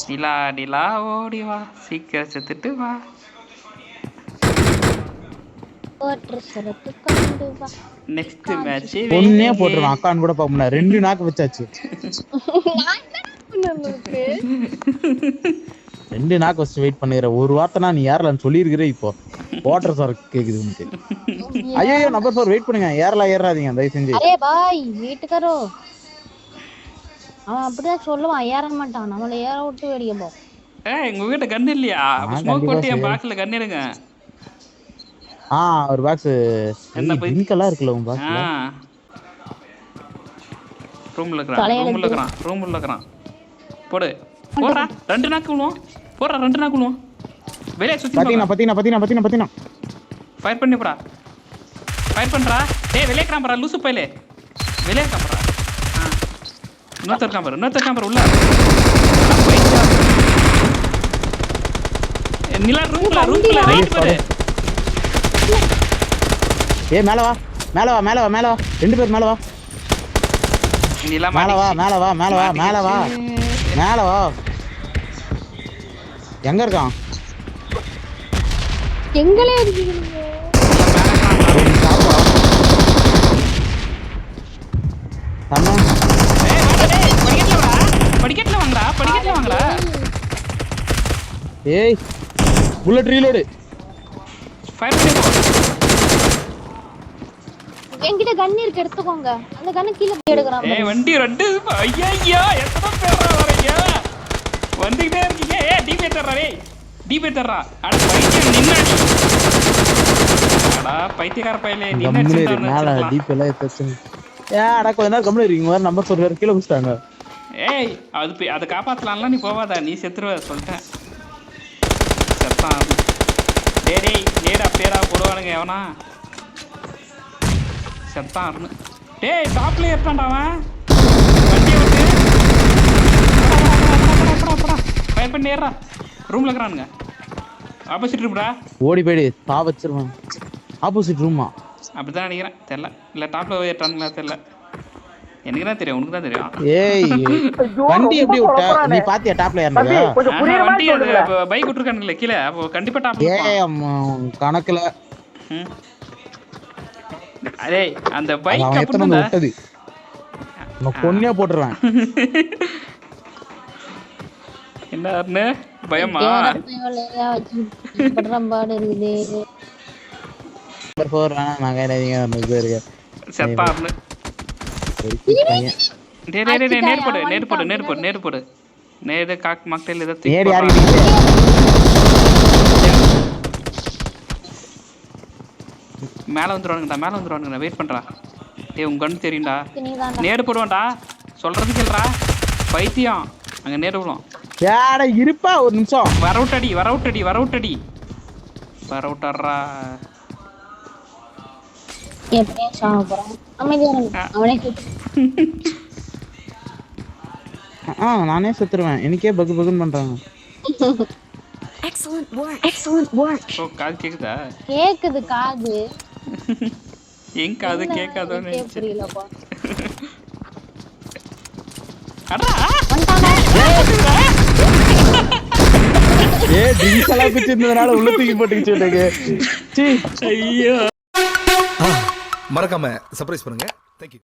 நிலா நிலா ஓடி வா சீக்கிரம் செத்துட்டு வா. நெக்ஸ்ட் மேட்ச் ஒண்ணே போட்டுருவான். அக்கான்னு கூட பாக்க முடியாது. 2 நாக்கு வச்சாச்சு. 2 நாக்கு வச்சு வெயிட் பண்ணுகிற. ஒரு வார்த்தைனா நீ யாரலான்னு சொல்லியிருக்கிற. இப்போ வாட்டர் சார் கேக்குது உனக்கு. ஐயோ நம்பர் 4 வெயிட் பண்ணுங்க. ஏறாதீங்க தயவு செஞ்சு. அரே பாய் வீட்டுக்காரோ அவன் அப்படிதான் சொல்லுவான். ஏற மாட்டான். நம்மள ஏற விட்டு வேடிக்கை போ. உங்க வீட்டு கன் இல்லையா? ஸ்மோக் போட்டு என் பாக்ஸ்ல கன் எடுங்க. ஒரு பாக்ஸ் பிங்கெல்லாம் இருக்குல்ல உங்க பாக்ஸ்ல. ரூம்ல இருக்கறான். போடு. போறா 2 நாக்கு விழுவோம். போறா 2 நாக்கு விழுவோம். வெளிய சுத்தி பாத்தீனா ஃபயர் பண்ணி போடா. ஃபயர் பண்றா. டேய் வெளிய கிராம் போறா லூசு பையலே. வெளிய கிராம் போறா. இன்னொருத்தர் காம்பர் உள்ள. நிலா ரூம்ல ரைட் பாரு. மேல வா 2 பேர் மேல வா. நிலா மேல வா. எங்க இருக்கான்? எங்களே இருக்கீங்க. படிக்கட்ல வாங்கடா. ஏய் புல்லட் ரீலோட். ஃபயர் பண்ணி போ. என்கிட்ட கன் இருக்கு எடுத்துக்கோங்க. அந்த கன் கீழ போய் எடுக்கறான். வண்டி ரெண்டு. ஐயா எத்தனை பேர் வரீங்க? வந்துட்டே இருக்கீங்க. டிபே தர்றா. அட பைத்தியம் நின்னாடி. அட பைத்தியக்கார பையலே நின்னு மேல டிபே எல்லாம் ஏத்துச்சு. அட கொஞ்ச நேரம் கம்ப்ளீட் இருக்கீங்க. வேற நம்பர் சொல்ற கீழ புடிச்சாங்க. அது காப்பாத்தலாம்ல. நீ போவாத. நீ செத்துருவ சொல்லிட்டேன். செத்தான். டேய் நேரா பேரா போடுவானுங்க எவனா? செத்தான். டேய் டாப்ல ஏத்தான்டா அவன். வண்டி விட்டு ஃபயர் பண்ணி ஏறா. ரூம்ல இருக்கறானுங்க. ஆப்போசிட் ரூம்டா. ஓடி போய்டு தா வச்சிருவான். ஆப்போசிட் ரூமா? அப்படிதான் நினைக்கிறேன். தெரியல. இல்ல டாப்ல ஏறானுங்களா தெரியல. எனக்கு தான் தெரியும். உனக்கு தான் தெரியும். வண்டி எப்படி விட்ட? நீ பாத்தியா டாப்ல ஏறனது? வண்டி பைக் விட்டுருக்கானுங்களே கீழ. அப்போ கண்டிப்பா டாப்ல கணக்குல. அரே அந்த பைக் அப்படிதான் விட்டது. நான் கொன்னே போட்டுறேன். என்னன்னு பயமா? படுறம்பாடு இருக்குது. நம்பர் 4 வேணா மகனேங்க வந்து செத்தார்னு. நேர் போடு. நேரு காக் மக்கள் இத தூக்கி நேர் யாரு? மேல வந்துருவானுங்கடா. வெயிட் பண்றா. டேய் உங்க கண்ணு தெரியும்டா. நேர் போடுவான்டா. சொல்றது கேளுடா. பைத்தியம். அங்க நேர் விழும். யாட இருப்பா ஒரு நிமிஷம். வரவுட்டடி. வரவுட்டறா. எப்படியே சாவ போறான். அமைதியா இருங்க. அவனே நானே செத்துருவேன். எனக்கே பகுன்னு பண்றாங்க. Excellent work. காது கேக்குதா? கேக்குது காது. என் காது கேட்காதோன்னு புரியலப்பா. அடா ட்ரிங்க்ஸ் எல்லாம் குடிச்சிருந்ததுனால உள்ள தூக்கி போட்டுக்கிச்சு. ஐயோ மறக்காம சர்ப்ரைஸ் பண்ணுங்க.